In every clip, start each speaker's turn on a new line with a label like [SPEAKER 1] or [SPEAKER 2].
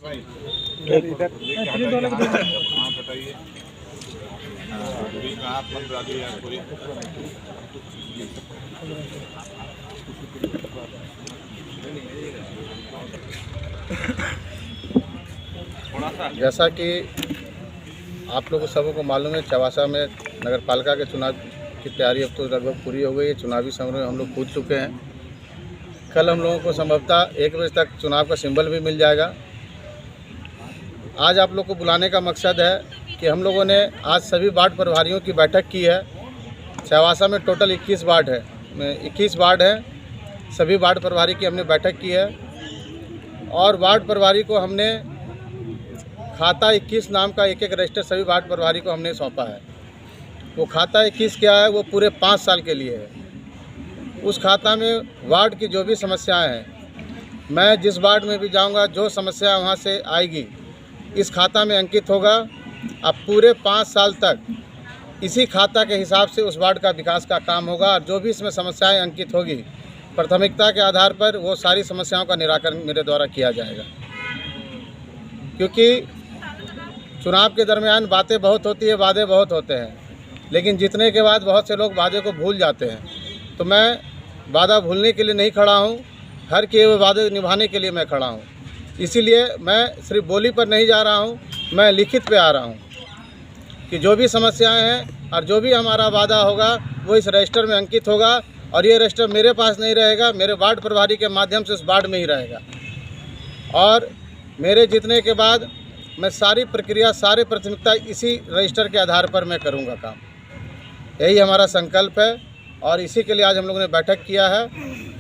[SPEAKER 1] जैसा कि आप लोगों सबको मालूम है, चवासा में नगर पालिका के चुनाव की तैयारी अब तो लगभग पूरी हो गई है। चुनावी समर में हम लोग कूद चुके हैं। कल हम लोगों को संभवतः 1 बजे तक चुनाव का सिंबल भी मिल जाएगा। आज आप लोग को बुलाने का मकसद है कि हम लोगों ने आज सभी वार्ड प्रभारियों की बैठक की है। चवासा में टोटल 21 वार्ड है, 21 वार्ड है। सभी वार्ड प्रभारी की हमने बैठक की है और वार्ड प्रभारी को हमने खाता 21 नाम का एक रजिस्टर सभी वार्ड प्रभारी को हमने सौंपा है। वो खाता 21 क्या है, वो पूरे 5 साल के लिए है। उस खाता में वार्ड की जो भी समस्याएं हैं, मैं जिस वार्ड में भी जाऊंगा, जो समस्या वहां से आएगी इस खाता में अंकित होगा। अब पूरे 5 साल तक इसी खाता के हिसाब से उस वार्ड का विकास का काम होगा और जो भी इसमें समस्याएं अंकित होगी, प्राथमिकता के आधार पर वो सारी समस्याओं का निराकरण मेरे द्वारा किया जाएगा। क्योंकि चुनाव के दरमियान बातें बहुत होती है, वादे बहुत होते हैं, लेकिन जीतने के बाद बहुत से लोग वादे को भूल जाते हैं। तो मैं वादा भूलने के लिए नहीं खड़ा हूँ, हर किए हुए वादे निभाने के लिए मैं खड़ा हूँ। इसीलिए मैं सिर्फ बोली पर नहीं जा रहा हूँ, मैं लिखित पे आ रहा हूँ कि जो भी समस्याएं हैं और जो भी हमारा वादा होगा वो इस रजिस्टर में अंकित होगा। और ये रजिस्टर मेरे पास नहीं रहेगा, मेरे वार्ड प्रभारी के माध्यम से उस वार्ड में ही रहेगा। और मेरे जीतने के बाद मैं सारी प्रक्रिया, सारी प्राथमिकता इसी रजिस्टर के आधार पर मैं करूँगा काम। यही हमारा संकल्प है और इसी के लिए आज हम लोगों ने बैठक किया है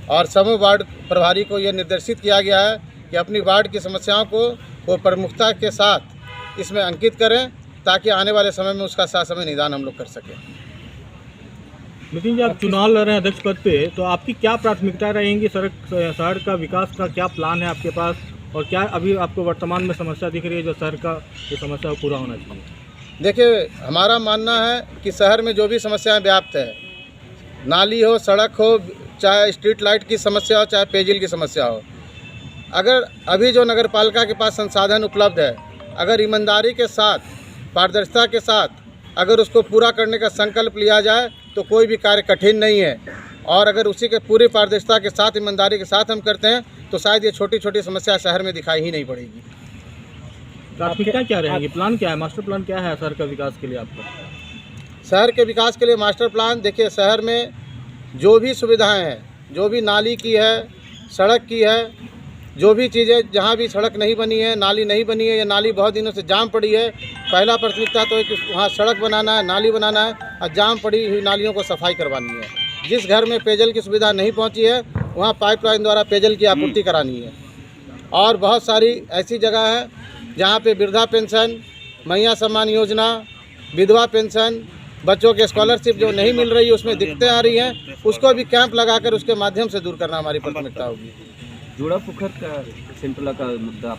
[SPEAKER 1] और समूह वार्ड प्रभारी को यह निर्देशित किया गया है कि अपनी वार्ड की समस्याओं को वो प्रमुखता के साथ इसमें अंकित करें ताकि आने वाले समय में उसका समय निदान हम लोग कर सकें।
[SPEAKER 2] नितिन जी, आप चुनाव लड़ रहे हैं अध्यक्ष पद पे, तो आपकी क्या प्राथमिकता रहेंगी? शहर का विकास का क्या प्लान है आपके पास और क्या अभी आपको वर्तमान में समस्या दिख रही है जो शहर का ये समस्या को पूरा होना चाहिए?
[SPEAKER 1] देखिए, हमारा मानना है कि शहर में जो भी समस्याएं व्याप्त है, नाली हो, सड़क हो, चाहे स्ट्रीट लाइट की समस्या हो, चाहे पेयजल की समस्या हो, अगर अभी जो नगर पालिका के पास संसाधन उपलब्ध है, अगर ईमानदारी के साथ, पारदर्शिता के साथ अगर उसको पूरा करने का संकल्प लिया जाए तो कोई भी कार्य कठिन नहीं है। और अगर उसी के पूरी पारदर्शिता के साथ, ईमानदारी के साथ हम करते हैं तो शायद ये छोटी छोटी समस्या शहर में दिखाई ही नहीं पड़ेगी।
[SPEAKER 2] प्राथमिकता क्या रहेगी? प्लान क्या है, मास्टर प्लान क्या है शहर का विकास के लिए आपका?
[SPEAKER 1] शहर के विकास के लिए मास्टर प्लान, देखिए, शहर में जो भी सुविधाएं हैं, जो भी नाली की है, सड़क की है, जो भी चीज़ें, जहाँ भी सड़क नहीं बनी है, नाली नहीं बनी है, या नाली बहुत दिनों से जाम पड़ी है, पहला प्राथमिकता तो है कि वहाँ सड़क बनाना है, नाली बनाना है और जाम पड़ी हुई नालियों को सफाई करवानी है। जिस घर में पेयजल की सुविधा नहीं पहुँची है वहाँ पाइपलाइन द्वारा पेयजल की आपूर्ति करानी है। और बहुत सारी ऐसी जगह है जहाँ पे वृद्धा पेंशन, महिला सम्मान योजना, विधवा पेंशन, बच्चों के स्कॉलरशिप जो नहीं मिल रही है उसमें दिक्कतें आ रही हैं, उसको भी कैंप लगाकर उसके माध्यम से दूर करना हमारी प्राथमिकता होगी।
[SPEAKER 3] जोड़ा पोखर का सेंट्रल का मुद्दा,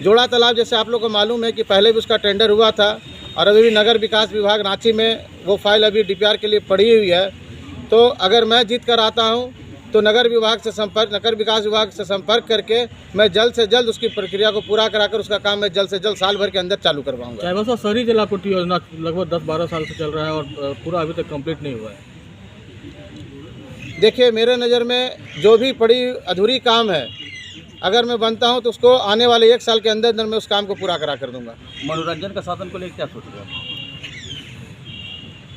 [SPEAKER 1] जोड़ा तालाब, जैसे आप लोग को मालूम है कि पहले भी उसका टेंडर हुआ था और अभी भी नगर विकास विभाग रांची में वो फाइल अभी डीपीआर के लिए पड़ी हुई है। तो अगर मैं जीत कर आता हूँ तो नगर विकास विभाग से संपर्क करके मैं जल्द से जल्द उसकी प्रक्रिया को पूरा कराकर उसका काम मैं जल्द से जल्द साल भर के अंदर चालू करवाऊंगा।
[SPEAKER 2] चाईबासा शहरी जलापूर्ति योजना लगभग 10-12 साल से चल रहा है और पूरा अभी तक कंप्लीट नहीं हुआ है।
[SPEAKER 1] देखिए, मेरे नज़र में जो भी पड़ी अधूरी काम है, अगर मैं बनता हूं तो उसको आने वाले 1 साल के अंदर मैं उस काम को पूरा करा कर दूंगा।
[SPEAKER 3] मनोरंजन का साधन को लेकर क्या सोच रहे हैं?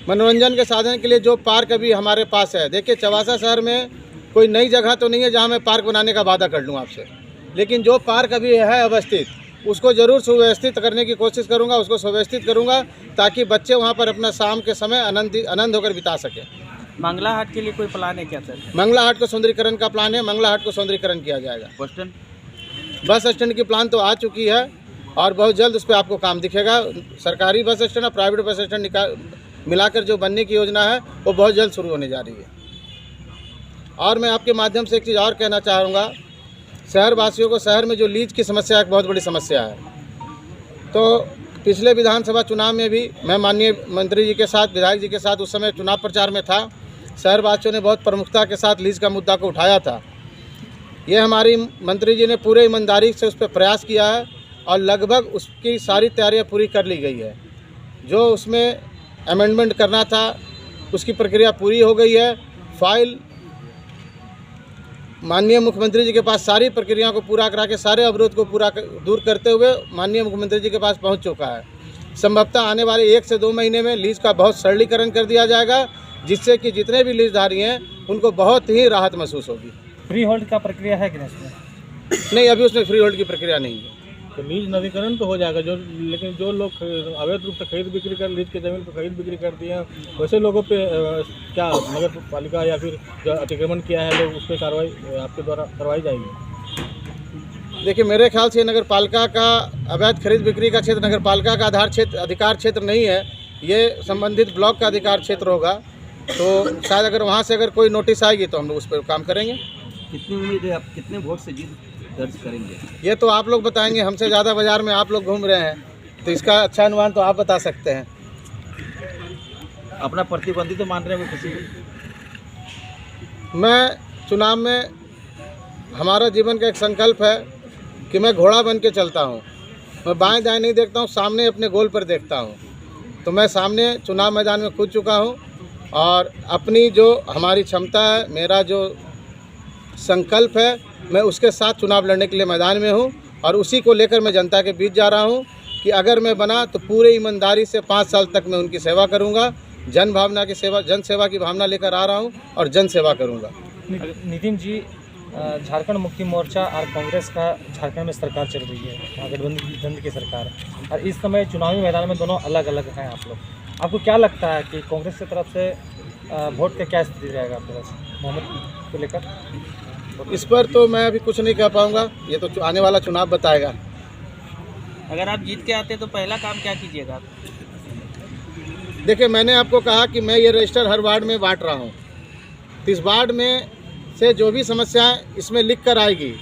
[SPEAKER 1] मनोरंजन के साधन के लिए जो पार्क अभी हमारे पास है, देखिए, चवासा शहर में कोई नई जगह तो नहीं है जहां मैं पार्क बनाने का वादा कर लूँ आपसे, लेकिन जो पार्क अभी है अवस्थित उसको ज़रूर सुव्यवस्थित करने की कोशिश करूँगा, उसको सुव्यवस्थित करूँगा ताकि बच्चे वहाँ पर अपना शाम के समय आनंद होकर बिता सकें।
[SPEAKER 3] मंगला हाट के लिए कोई प्लान है क्या सर?
[SPEAKER 1] मंगला हाट को सौंदर्यीकरण का प्लान है, मंगला हाट को सौंदर्यीकरण किया जाएगा। बस स्टैंड की प्लान तो आ चुकी है और बहुत जल्द उस पर आपको काम दिखेगा। सरकारी बस स्टैंड और प्राइवेट बस स्टैंड मिलाकर जो बनने की योजना है वो बहुत जल्द शुरू होने जा रही है। और मैं आपके माध्यम से एक चीज़ और कहना चाहूँगा, शहर वासियों को, शहर में जो लीज की समस्या एक बहुत बड़ी समस्या है। तो पिछले विधानसभा चुनाव में भी मैं माननीय मंत्री जी के साथ, विधायक जी के साथ उस समय चुनाव प्रचार में था। शहर वासियों ने बहुत प्रमुखता के साथ लीज का मुद्दा को उठाया था ये हमारी मंत्री जी ने पूरे ईमानदारी से उस पर प्रयास किया है और लगभग उसकी सारी तैयारियां पूरी कर ली गई है। जो उसमें अमेंडमेंट करना था उसकी प्रक्रिया पूरी हो गई है। फाइल माननीय मुख्यमंत्री जी के पास सारी प्रक्रियाओं को पूरा करा के सारे अवरोध को दूर करते हुए माननीय मुख्यमंत्री जी के पास पहुंच चुका है। संभवतः आने वाले 1 से 2 महीने में लीज का बहुत सरलीकरण कर दिया जाएगा, जिससे कि जितने भी लीजधारी हैं उनको बहुत ही राहत महसूस होगी।
[SPEAKER 4] फ्री होल्ड का प्रक्रिया है कि नहीं इसमें?
[SPEAKER 1] नहीं, अभी उसमें फ्री होल्ड की प्रक्रिया नहीं है।
[SPEAKER 2] तो लीज नवीकरण तो हो जाएगा, लेकिन जो लोग अवैध रूप से खरीद बिक्री कर लीज की ज़मीन पर खरीद बिक्री करती हैं वैसे लोगों पे क्या नगर पालिका या फिर जो अतिक्रमण किया है लोग उस पर कार्रवाई आपके द्वारा करवाई जाएगी?
[SPEAKER 1] देखिए, मेरे ख्याल से नगर पालिका का अवैध खरीद बिक्री का क्षेत्र नगर पालिका का अधिकार क्षेत्र नहीं है, ये संबंधित ब्लॉक का अधिकार क्षेत्र होगा। तो शायद अगर वहाँ से अगर कोई नोटिस आएगी तो हम लोग उस पर काम करेंगे।
[SPEAKER 3] कितनी उम्मीद है, आप कितने वोट से जीत दर्ज करेंगे?
[SPEAKER 1] ये तो आप लोग बताएंगे, हमसे ज़्यादा बाज़ार में आप लोग घूम रहे हैं, तो इसका अच्छा अनुमान तो आप बता सकते हैं।
[SPEAKER 3] अपना प्रतिबंधित तो मान रहे हैं किसी?
[SPEAKER 1] मैं चुनाव में हमारा जीवन का एक संकल्प है कि मैं घोड़ा बन के चलता हूँ। मैं बाएं दाएं नहीं देखता हूँ, सामने अपने गोल पर देखता हूँ। तो मैं सामने चुनाव मैदान में कूद चुका हूँ और अपनी जो हमारी क्षमता है, मेरा जो संकल्प है, मैं उसके साथ चुनाव लड़ने के लिए मैदान में हूँ और उसी को लेकर मैं जनता के बीच जा रहा हूँ कि अगर मैं बना तो पूरे ईमानदारी से 5 साल तक मैं उनकी सेवा करूँगा। जन सेवा की भावना लेकर आ रहा हूँ और जन सेवा करूँगा।
[SPEAKER 4] नितिन जी, झारखंड मुक्ति मोर्चा और कांग्रेस का झारखंड में सरकार चल रही है, महागठबंधन की सरकार, और इस समय चुनावी मैदान में दोनों अलग अलग हैं आप लोग। आपको क्या लगता है कि कांग्रेस की तरफ से वोट का क्या स्थिति रहेगा आपके पास मोहम्मद को लेकर?
[SPEAKER 1] इस पर तो मैं अभी कुछ नहीं कह पाऊँगा, ये तो आने वाला चुनाव बताएगा।
[SPEAKER 3] अगर आप जीत के आते तो पहला काम क्या कीजिएगा?
[SPEAKER 1] देखिए, मैंने आपको कहा कि मैं ये रजिस्टर हर वार्ड में बांट रहा हूँ, तो इस वार्ड में से जो भी समस्याएं इसमें लिख कर आएगी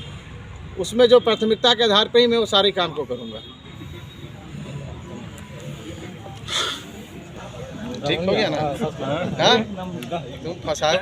[SPEAKER 1] उसमें जो प्राथमिकता के आधार पर ही मैं वो सारे काम को करूँगा। ठीक हो गया ना? हाँ, तुम फंसा